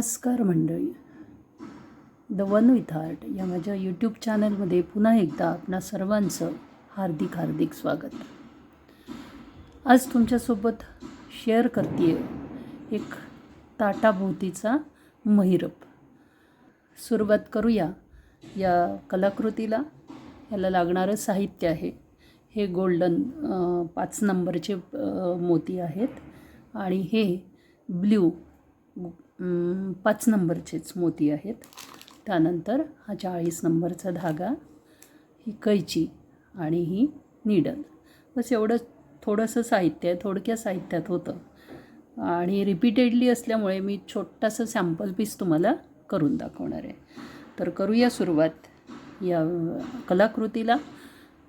नमस्कार मंडळी, the one with art या माझ्या यूट्यूब चॅनलमध्ये पुन्हा एकदा आपणा सर्वांचं हार्दिक हार्दिक स्वागत. आज तुमच्यासोबत शेअर करते एक ताटाभोवतीचा महिरप. सुरुवात करूया या कलाकृतीला. याला लागणारं साहित्य आहे हे गोल्डन 5 नंबरचे मोती आहेत आणि हे ब्ल्यू 5 नंबरचेच मोती आहेत. त्यानंतर हा 40 नंबरचा धागा, ही कैची आणि ही नीडल. बस एवढं थोडंसं साहित्य आहे. थोडक्या साहित्यात होतं आणि रिपीटेडली असल्यामुळे मी छोटासा सॅम्पल पीस तुम्हाला करून दाखवणार आहे. तर करूया सुरुवात या कलाकृतीला.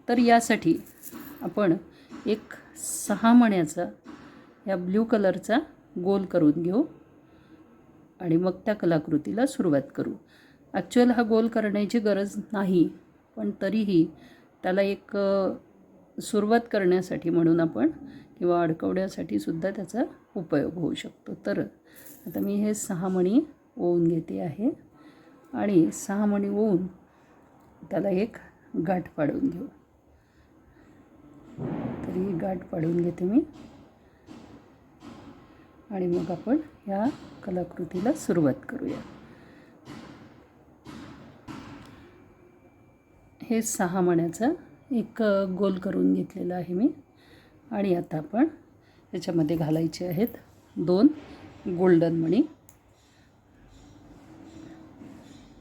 तर यासाठी आपण एक 6 मण्याचा या ब्ल्यू कलरचा गोल करून घेऊ आणि मग त्या कलाकृतीला सुरुवात करू. ॲक्च्युअल हा गोल करण्याची गरज नाही, पण तरीही त्याला एक सुरुवात करण्यासाठी म्हणून आपण किंवा अडकवण्यासाठी सुद्धा त्याचा उपयोग होऊ शकतो. तर आता मी हे 6 मणी ओवून घेते आहे आणि 6 मणी ओवून त्याला एक गाठ पाडून घेऊ. तर ही गाठ पाडून घेते मी आणि मग आपण ह्या कलाकृतीला सुरुवात करूया. हे 6 मण्याचा एक गोल करून घेतलेला आहे मी आणि आता आपण याच्यामध्ये घालायचे आहेत 2 गोल्डन मणी.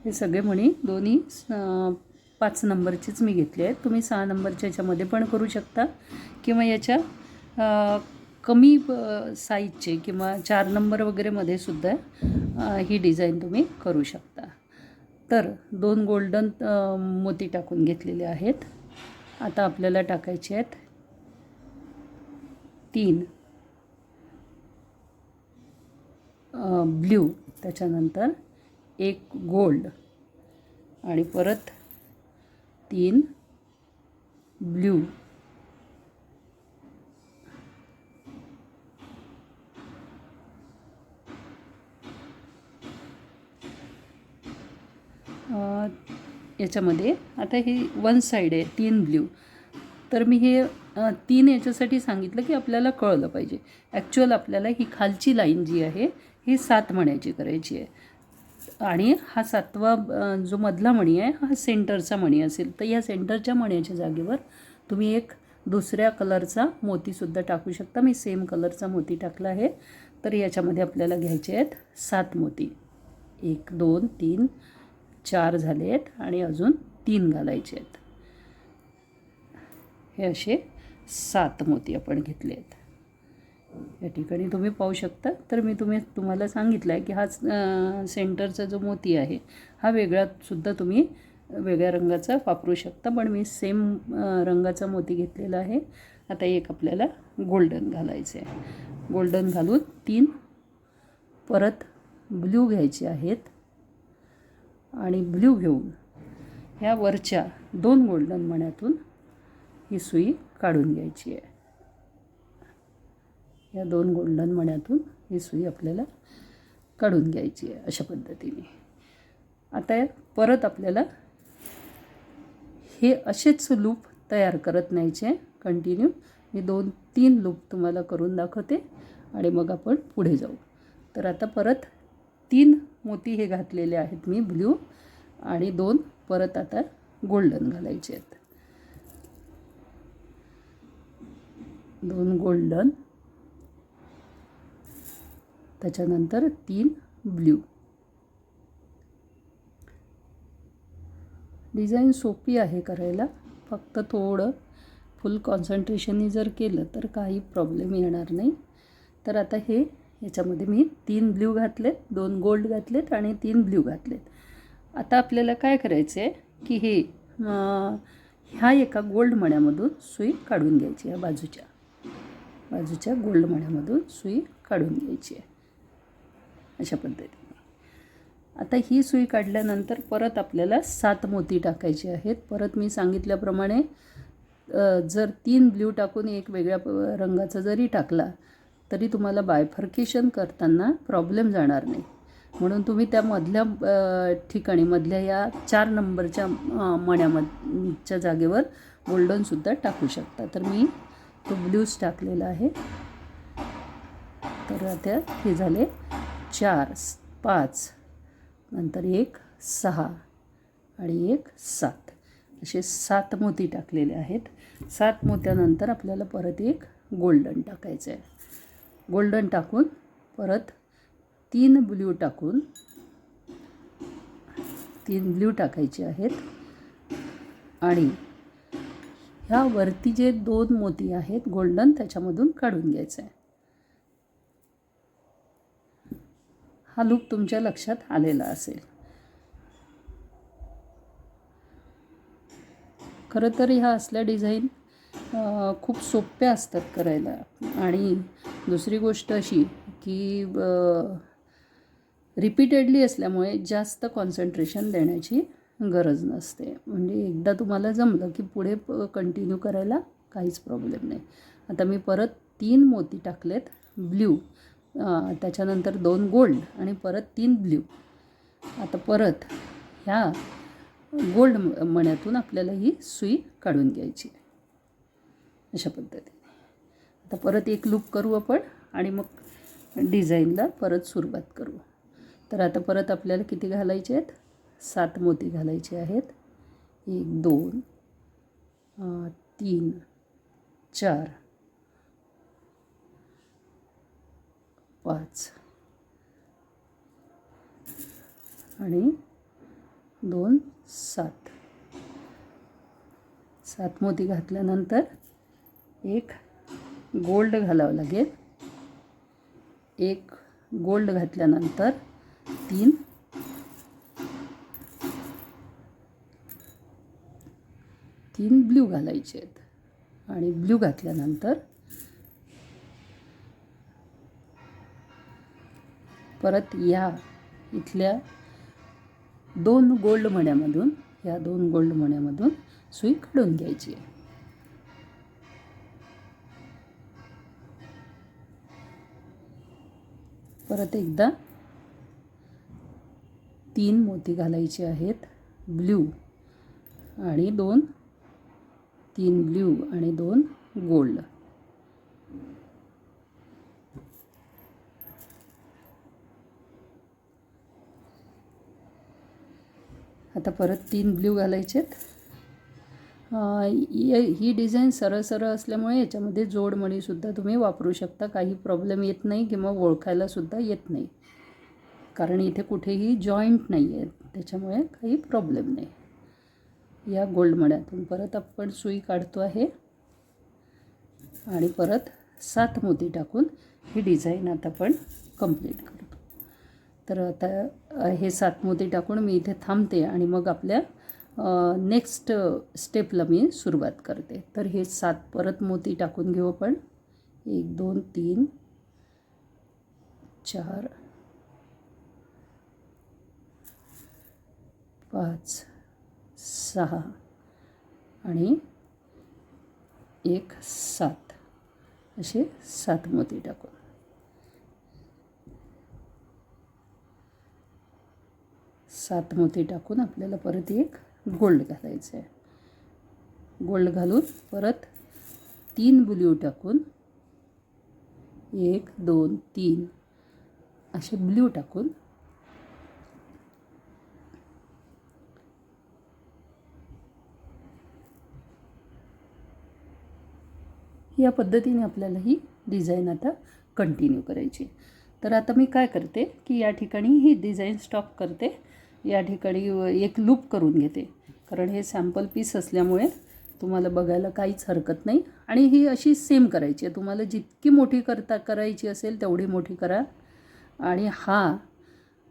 हे सगळे मणी दोन्ही 5 नंबरचेच मी घेतले आहेत. तुम्ही 6 नंबरच्या याच्यामध्ये पण करू शकता किंवा याच्या कमी साईजचे किंवा 4 नंबर वगैरेमध्ये सुद्धा ही डिझाईन तुम्ही करू शकता. तर 2 गोल्डन मोती टाकून घेतलेले आहेत. आता आपल्याला टाकायचे आहेत 3 ब्ल्यू, त्याच्यानंतर 1 गोल्ड आणि परत 3 ब्ल्यू. याच्यामध्ये आता ही 1 साईड आहे 3 ब्ल्यू. तर मी हे 3 याच्यासाठी सांगितलं की आपल्याला कळलं पाहिजे. ॲक्च्युअल आपल्याला ही खालची लाईन जी आहे ही 7 मण्याची करायची आहे आणि हा 7वा जो मधला मणी आहे हा सेंटरचा मणी असेल. तर या सेंटरच्या मण्याच्या जागेवर तुम्ही एक दुसऱ्या कलरचा मोतीसुद्धा टाकू शकता. मी सेम कलरचा मोती टाकला आहे. तर याच्यामध्ये आपल्याला घ्यायचे आहेत 7 मोती. 1 2 3 4 झाले आहेत आणि अजून 3 घालायचे आहेत. हे असे 7 मोती आपण घेतले आहेत. या ठिकाणी तुम्ही पाहू शकता. तर मी तुम्हाला सांगितलं आहे की हा सेंटरचा जो मोती आहे हा वेगळासुद्धा तुम्ही वेगळ्या रंगाचा वापरू शकता, पण मी सेम रंगाचा मोती घेतलेला आहे. आता एक आपल्याला गोल्डन घालायचं आहे. गोल्डन घालून 3 परत ब्ल्यू घ्यायचे आहेत आणि ब्ल्यू घेऊन ह्या वरच्या 2 गोल्डन मण्यातून ही सुई काढून घ्यायची आहे. या 2 गोल्डन मण्यातून ही सुई आपल्याला काढून घ्यायची आहे अशा पद्धतीने. आता परत आपल्याला हे असेच लूप तयार करत न्यायचे कंटिन्यू. मी 2-3 लूप तुम्हाला करून दाखवते आणि मग आपण पुढे जाऊ. तर आता परत 3 मोती हे घातलेले आहेत मी ब्ल्यू आणि 2 परत आता गोल्डन घालायचे आहेत. 2 गोल्डन, त्याच्यानंतर 3 ब्ल्यू. डिझाईन सोपी आहे करायला, फक्त थोडं फुल कॉन्सन्ट्रेशननी जर केलं तर काही प्रॉब्लेम येणार नाही. तर आता हे याच्यामध्ये मी 3 ब्ल्यू घातलेत, 2 गोल्ड घातलेत आणि 3 ब्ल्यू घातलेत. आता आपल्याला काय करायचं आहे की हे ह्या एका गोल्ड मण्यामधून सुई काढून घ्यायची. ह्या बाजूच्या गोल्ड मण्यामधून सुई काढून घ्यायची आहे अशा पद्धतीने. आता ही सुई काढल्यानंतर परत आपल्याला 7 मोती टाकायचे आहेत. परत मी सांगितल्याप्रमाणे जर 3 ब्ल्यू टाकून एक वेगळ्या रंगाचा जरी टाकला तरी तुम्हाला बायफर्केशन करताना प्रॉब्लेम जाणार नाही. म्हणून तुम्ही त्या मधल्या ठिकाणी मधल्या या 4 नंबरच्या मण्याच्या जागेवर गोल्डनसुद्धा टाकू शकता. तर मी तो ब्ल्यूज टाकलेला आहे. तर आता हे झाले 4, 5, नंतर 1, 6 आणि 1, 7 असे 7 मोती टाकलेले आहेत. 7 मोत्यानंतर आपल्याला परत एक गोल्डन टाकायचं आहे. गोल्डन टाकून परत 3 ब्ल्यू टाकून 3 ब्ल्यू टाकायचे आहेत आणि ह्या वरती जे 2 मोती आहेत गोल्डन त्याच्यामधून काढून घ्यायचं आहे. हा लूक तुमच्या लक्षात आलेला असेल. खरं तर ह्या असल्या डिझाईन खूप सोप्या असतात करायला. आणि दुसरी गोष्ट अशी की रिपीटेडली असल्यामुळे जास्त कॉन्सन्ट्रेशन देण्याची गरज नसते. म्हणजे एकदा तुम्हाला जमलं की पुढे कंटिन्यू करायला काहीच प्रॉब्लेम नाही. आता मी परत 3 मोती टाकलेत ब्ल्यू, त्याच्यानंतर 2 गोल्ड आणि परत 3 ब्ल्यू. आता परत ह्या गोल्ड मण्यातून आपल्याला ही सुई काढून घ्यायची अशा पद्धतीने. आता परत एक लूप करू आपण आणि मग डिझाईनला परत सुरुवात करू. तर आता परत आपल्याला किती घालायचे आहेत? 7 मोती घालायचे आहेत. 1, 2, 3, 4, 5 आणि 2, 7. 7 मोती घातल्यानंतर एक गोल्ड घालावं लागेल. एक गोल्ड घातल्यानंतर 3 ब्ल्यू घालायचे आहेत आणि ब्ल्यू घातल्यानंतर परत या इथल्या 2 गोल्ड मण्यामधून या 2 गोल्ड मण्यामधून सुई काढून घ्यायची आहे. परत एकदा 3 मोती घालायचे आहेत ब्ल्यू आणि 3 ब्ल्यू आणि 2 गोल्ड. आता परत 3 ब्ल्यू घालायचेत. ही डिझाईन सरळ सरळ असल्यामुळे याच्यामध्ये जोडमणीसुद्धा तुम्ही वापरू शकता. काही प्रॉब्लेम येत नाही किंवा ओळखायलासुद्धा येत नाही, कारण इथे कुठेही जॉईंट नाही आहे, त्याच्यामुळे काही प्रॉब्लेम नाही. या गोल्ड मण्यातून परत आपण सुई काढतो आहे आणि परत 7 मोती टाकून ही डिझाईन आता आपण कंप्लीट करतो. तर आता हे 7 मोती टाकून मी इथे थांबते आणि मग आपल्या नेक्स्ट स्टेपला मी सुरुवात करते. तर हे 7 परत मोती टाकून घेऊ आपण. 1, 2, 3, 4, 5, 6 आणि 1, 7 असे 7 मोती टाकून. सात मोती टाकून आपल्याला परत एक गोल्ड घालायचं आहे. गोल्ड घालून परत 3 ब्ल्यू टाकून 1, 2, 3 असे ब्ल्यू टाकून या पद्धतीने आपल्याला ही डिझाईन आता कंटिन्यू करायची. तर आता मी काय करते की या ठिकाणी ही डिझाईन स्टॉप करते. या ठिकाणी एक लूप करून घेते, कारण हे सॅम्पल पीस असल्यामुळे तुम्हाला बघायला काहीच हरकत नाही. आणि ही अशी सेम करायची आहे. तुम्हाला जितकी मोठी करायची असेल तेवढी मोठी करा. आणि हा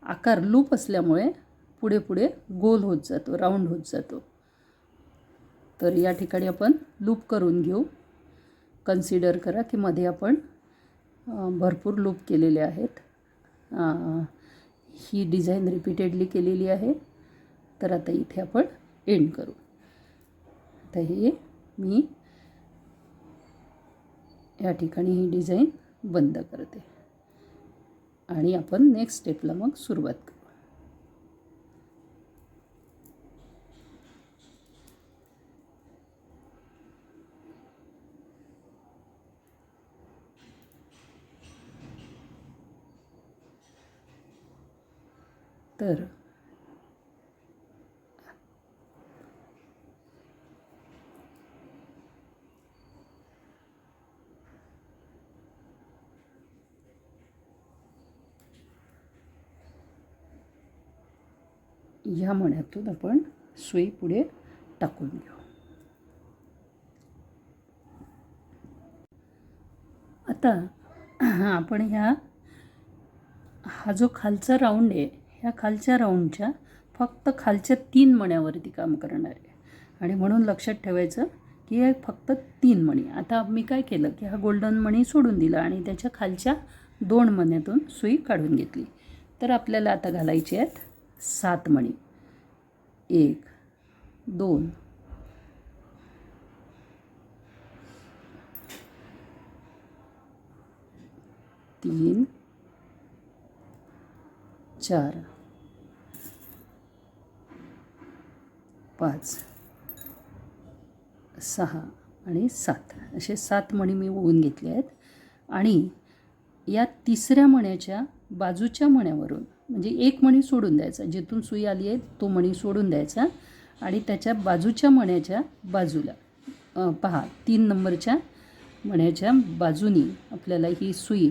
आकार लूप असल्यामुळे पुढे पुढे गोल होत जातो, राऊंड होत जातो. तर या ठिकाणी आपण लूप करून घेऊ. कन्सिडर करा की मध्ये आपण भरपूर लूप केलेले आहेत. ही डिझाईन रिपीटेडली केलेली आहे. तर आता इथे आपण एंड करू. आता हे मी या ठिकाणी ही डिझाईन बंद करते आणि आपण नेक्स्ट स्टेपला मग सुरुवात करू. तर ह्या मण्यातून आपण सुई पुढे टाकून घेऊ. आता आपण हा जो खालचा राऊंड आहे ह्या खालच्या राऊंडच्या फक्त खालच्या 3 मण्यावरती काम करणार आहे आणि म्हणून लक्षात ठेवायचं की हे फक्त 3 मणी. आता मी काय केलं की हा गोल्डन मणी सोडून दिला आणि त्याच्या खालच्या 2 मण्यातून सुई काढून घेतली. तर आपल्याला आता घालायचे आहेत 7 मणी. 1 2 3 4 5 6 आणि 7 असे 7 मणी मी ओवून घेतले आहेत. आणि या तिसऱ्या मण्याच्या बाजूच्या मण्यावरून म्हणजे एक मणी सोडून द्यायचा, जिथून सुई आली आहे तो मणी सोडून द्यायचा आणि त्याच्या बाजूच्या मण्याच्या बाजूला पहा 3 नंबरच्या मण्याच्या बाजूनी आपल्याला ही सुई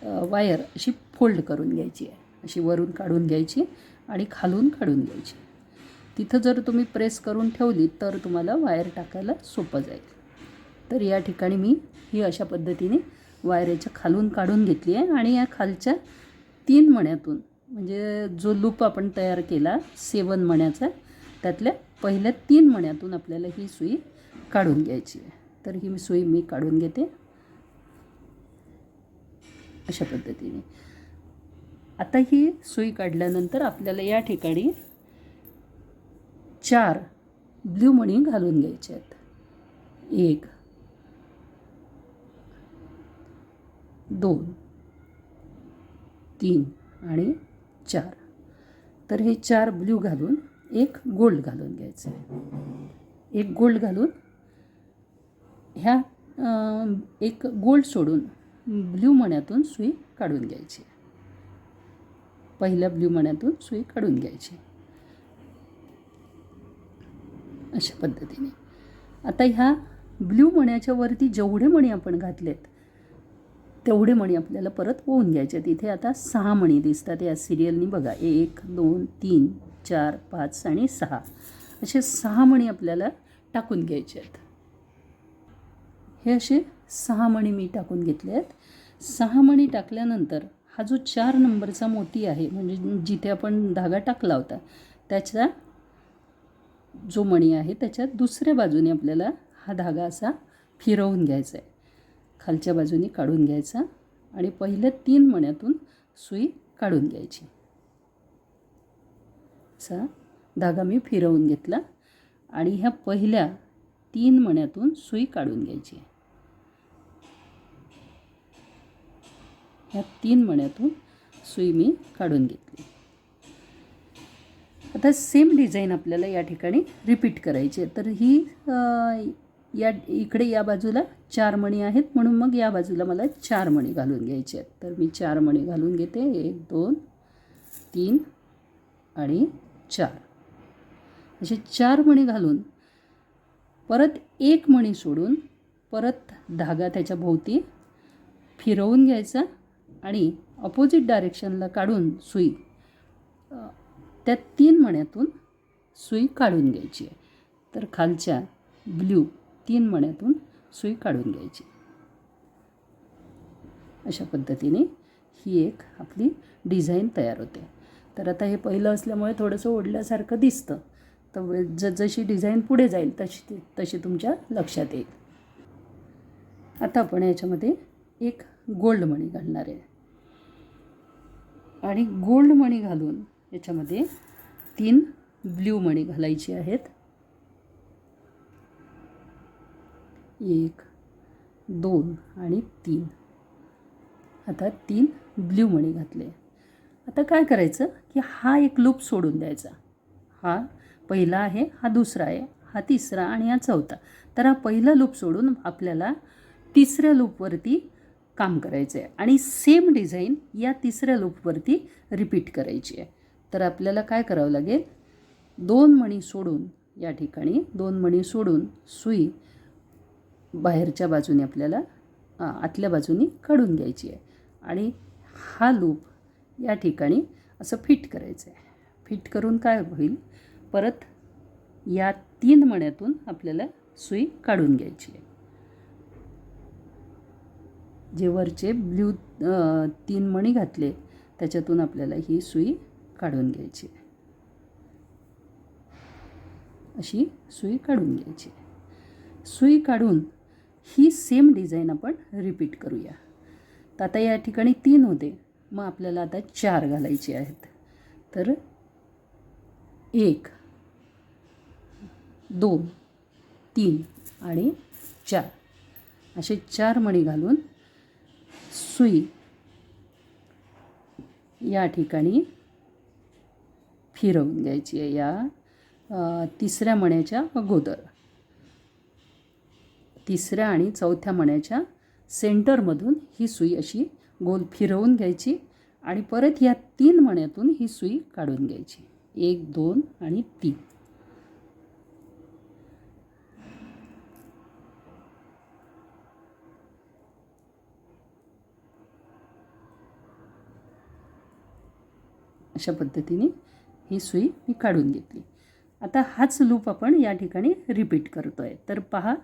वायर अशी फोल्ड करून घ्यायची आहे. अशी वरून काढून घ्यायची आणि खालून काढून घ्यायची. तिथं जर तुम्ही प्रेस करून ठेवली तर तुम्हाला वायर टाकायला सोपं जाईल. तर या ठिकाणी मी ही अशा पद्धतीने वायर याच्या खालून काढून घेतली आहे आणि या खालच्या 3 मण्यातून म्हणजे जो लूप आपण तयार केला 7 मण्याचा त्यातल्या पहिल्या 3 मण्यातून आपल्याला ही सुई काढून घ्यायची आहे. तर ही सुई मी काढून घेते अशा पद्धतीने. आता ही सुई काढल्यानंतर आपल्याला या ठिकाणी 4 ब्ल्यू मणी घालून घ्यायचे आहेत. 1 2 3 आणि 4. तर हे 4 ब्ल्यू घालून एक गोल्ड घालून घ्यायचं आहे. एक गोल्ड घालून ह्या एक गोल्ड सोडून ब्ल्यू मण्यातून सुई काढून घ्यायची. पहिल्या ब्ल्यू मण्यातून सुई काढून घ्यायची अशा पद्धतीने. आता ह्या ब्ल्यू मण्याच्या वरती जेवढे मणी आपण घातलेत तेवढे मणी आपल्याला परत ओवून घ्यायचे. तिथे आता 6 मणी दिसतात या सिरियलनी बघा. 1 2 3 4 5 आणि 6 असे 6 मणी आपल्याला टाकून घ्यायचे आहेत. हे असे 6 मणी मी टाकून घेतले आहेत. 6 मणी टाकल्यानंतर हा जो 4 नंबरचा मोती आहे म्हणजे जिथे आपण धागा टाकला होता त्याचा जो मणी आहे त्याच्या दुसऱ्या बाजूने आपल्याला हा धागा असा फिरवून घ्यायचा आहे. खालच्या बाजूने काढून घ्यायचा आणि पहिल्या 3 मण्यातून सुई काढून घ्यायची. असा धागा मी फिरवून घेतला आणि ह्या पहिल्या 3 मण्यातून सुई काढून घ्यायची. ह्या 3 मण्यातून सुई मी काढून घेतली. आता सेम डिझाईन आपल्याला या ठिकाणी रिपीट करायची आहे. तर ही इकडे या बाजूला 4 मणी आहेत म्हणून मग या बाजूला मला 4 मणी घालून घ्यायचे आहेत. तर मी 4 मणी घालून घेते. 1 2 3 आणि 4 असे 4 मणी घालून परत एक मणी सोडून परत धागा त्याच्या भोवती फिरवून घ्यायचा आणि अपोजिट डायरेक्शनला काढून सुई त्या 3 मण्यातून सुई काढून घ्यायची आहे. तर खालच्या ब्ल्यू 3 मण्यातून सुई काढून घ्यायची. अशा पद्धतीने ही एक आपली डिझाईन तयार होते. तर आता हे पहिलं असल्यामुळे थोडंसं ओढल्यासारखं दिसतं. तर जशी डिझाईन पुढे जाईल तशी तुमच्या लक्षात येईल. आता आपण याच्यामध्ये एक गोल्ड मणी घालणार आहे आणि गोल्ड मणी घालून याच्यामध्ये 3 ब्ल्यू मणी घालायची आहेत. 1 2 आणि 3. आता 3 ब्ल्यू मणी घातले. आता काय करायचं की हा एक लूप सोडून द्यायचा. हा पहिला आहे, हा दुसरा आहे, हा तिसरा आणि हा चौथा. तर हा पहिला लूप सोडून आपल्याला तिसऱ्या लूपवरती काम करायचं आहे आणि सेम डिझाईन या तिसऱ्या लूपवरती रिपीट करायची आहे. तर आपल्याला काय करावं लागेल, 2 मणी सोडून या ठिकाणी 2 मणी सोडून सुई बाहेरच्या बाजूने आपल्याला आतल्या बाजूनी काढून घ्यायची आहे आणि हा लूप या ठिकाणी असं फिट करायचं आहे. फिट करून काय होईल, परत या 3 मण्यातून आपल्याला सुई काढून घ्यायची आहे. जे वरचे ब्ल्यू 3 मणी घातले त्याच्यातून आपल्याला ही सुई काढून घ्यायची आहे. अशी सुई काढून घ्यायची. सुई काढून ही सेम डिझाईन आपण रिपीट करूया. तर आता या ठिकाणी 3 होते, मग आपल्याला आता 4 घालायचे आहेत. तर 1 2 3 आणि 4 असे 4 मणी घालून सुई या ठिकाणी फिरवून घ्यायची आहे. या तिसऱ्या मण्याच्या अगोदर तिसऱ्या आणि चौथ्या मण्याच्या सेंटरमधून ही सुई अशी गोल फिरवून घ्यायची आणि परत या 3 मण्यातून ही सुई काढून घ्यायची. 1 2 आणि 3. अशा पद्धतीने ही सुई मी काढून घेतली. आता हाच लूप आपण या ठिकाणी रिपीट करतो आहे. तर पहा,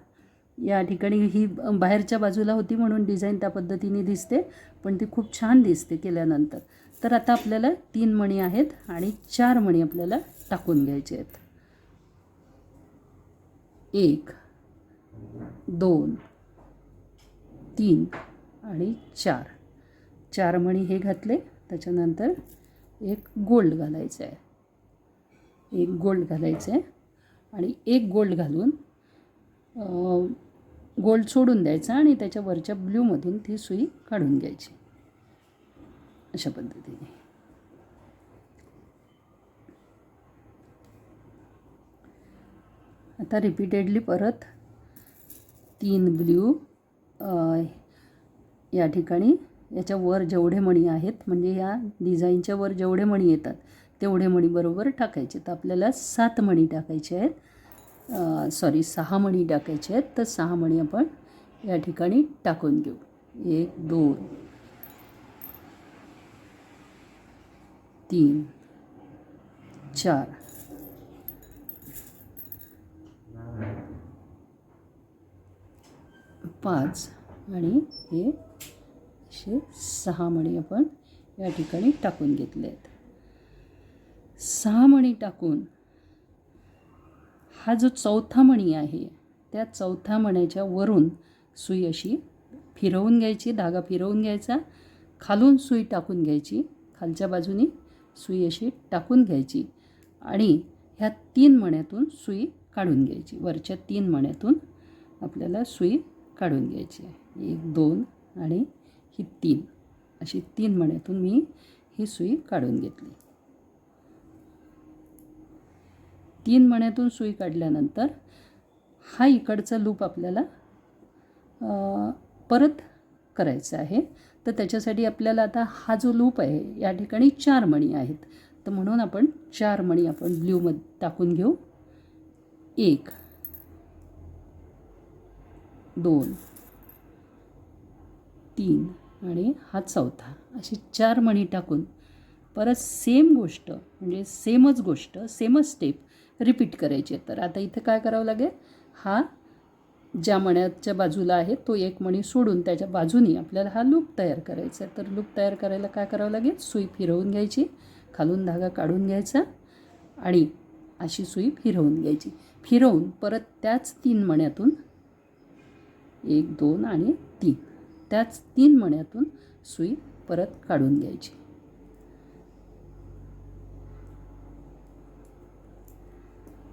या ठिकाणी ही बाहेरच्या बाजूला होती म्हणून डिझाईन त्या पद्धतीने दिसते, पण ती खूप छान दिसते केल्यानंतर. तर आता आपल्याला 3 मणी आहेत आणि 4 मणी आपल्याला टाकून घ्यायचे आहेत. 1 2 3 आणि 4. 4 मणी हे घातले, त्याच्यानंतर एक गोल्ड घालायचं आहे. एक गोल्ड घालायचं आहे आणि एक गोल्ड घालून गोल्ड सोडून द्यायचा आणि त्याच्या वरच्या ब्ल्यूमधून ती सुई काढून घ्यायची. अशा पद्धतीने आता रिपीटेडली परत 3 ब्ल्यू या ठिकाणी याच्या वर जेवढे मणी आहेत, म्हणजे या डिझाईनच्या वर जेवढे मणी येतात तेवढे मणी बरोबर टाकायचे. तर आपल्याला 7 मणी टाकायचे आहेत, 6 मणी टाकायचे आहेत. तर 6 मणी आपण या ठिकाणी टाकून घेऊ. 1 2 3 4 5 आणि हे असे 6 मणी आपण या ठिकाणी टाकून घेतले आहेत. 6 मणी टाकून हा जो चौथा मणी आहे त्या चौथ्या मण्याच्या वरून सुई अशी फिरवून घ्यायची, धागा फिरवून घ्यायचा, खालून सुई टाकून घ्यायची, खालच्या बाजूनी सुई अशी टाकून घ्यायची आणि ह्या 3 मण्यातून सुई काढून घ्यायची. वरच्या 3 मण्यातून आपल्याला सुई काढून घ्यायची आहे. 1 2 आणि ही 3 अशी 3 मण्यातून मी ही सुई काढून घेतली. 3 मण्यातून सुई काढल्यानंतर हा इकडचा लूप आपल्याला परत करायचा आहे. तर त्याच्यासाठी आपल्याला आता हा जो लूप आहे या ठिकाणी 4 मणी आहेत, तर म्हणून आपण 4 मणी आपण ब्ल्यूमध्ये टाकून घेऊ. 1 2 3 आणि हा चौथा अशी 4 मणी टाकून परत सेम गोष्ट, म्हणजे सेमच गोष्ट, सेमच स्टेप रिपीट करायची आहे. तर आता इथे काय करावं लागेल, हा ज्या मण्याच्या बाजूला आहे तो एक मणी सोडून त्याच्या बाजूनी आपल्याला हा लूप तयार करायचा आहे. तर लूप तयार करायला काय करावं लागेल, सुई फिरवून घ्यायची, खालून धागा काढून घ्यायचा आणि अशी सुई फिरवून घ्यायची. फिरवून परत त्याच 3 मण्यातून 1 2 आणि 3 त्याच 3 मण्यातून सुई परत काढून घ्यायची.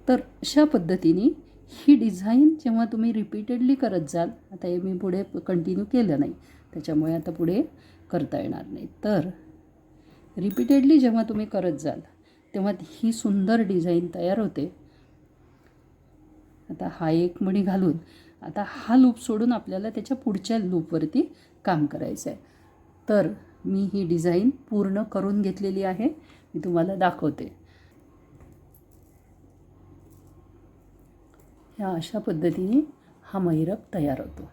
तर अशा पद्धतीने ही डिझाईन जेव्हा तुम्ही रिपीटेडली करत जाल, आता हे मी पुढे कंटिन्यू केलं नाही त्याच्यामुळे आता पुढे करता येणार नाही, तर रिपीटेडली जेव्हा तुम्ही करत जाल तेव्हा ही सुंदर डिझाईन तयार होते. आता हा एक मणी घालून आता हा लूप सोडून आपल्याला त्याच्या पुढच्या लूपवरती काम करायचं आहे. तर मी ही डिझाईन पूर्ण करून घेतलेली आहे. मी तुम्हाला दाखवते. ह्या अशा पद्धतीने हा महिरप तयार होतो.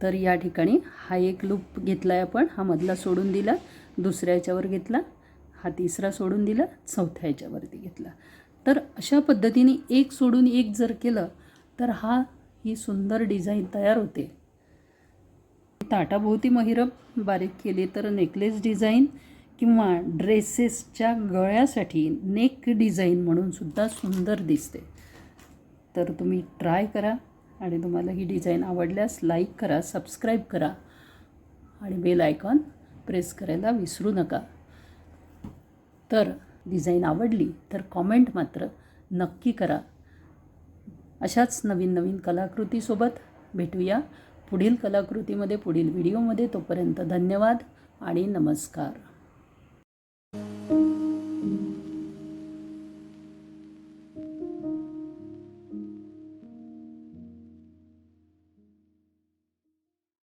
तर या ठिकाणी हा एक लूप घेतला आहे आपण, हा मधला सोडून दिला, दुसऱ्या ह्याच्यावर घेतला, हा तिसरा सोडून दिला, चौथ्या ह्याच्यावरती घेतला. तर अशा पद्धतीने एक सोडून एक जर केलं तर ही सुंदर डिझाईन तयार होते. ताटाभोवती महिरप बारीक केले तर नेकलेस डिझाईन किंवा ड्रेसेसच्या गळ्यासाठी नेक डिझाईन म्हणून सुद्धा सुंदर दिसते. तर तुम्ही ट्राय करा आणि तुम्हाला ही डिझाईन आवडल्यास लाईक करा, सबस्क्राईब करा आणि बेल आयकॉन प्रेस करायला विसरू नका. तर डिझाईन आवडली तर कॉमेंट मात्र नक्की करा. अशाच नवीन नवीन कलाकृतीसोबत भेटूया पुढील कलाकृतीमध्ये, पुढील व्हिडिओमध्ये. तोपर्यंत धन्यवाद आणि नमस्कार.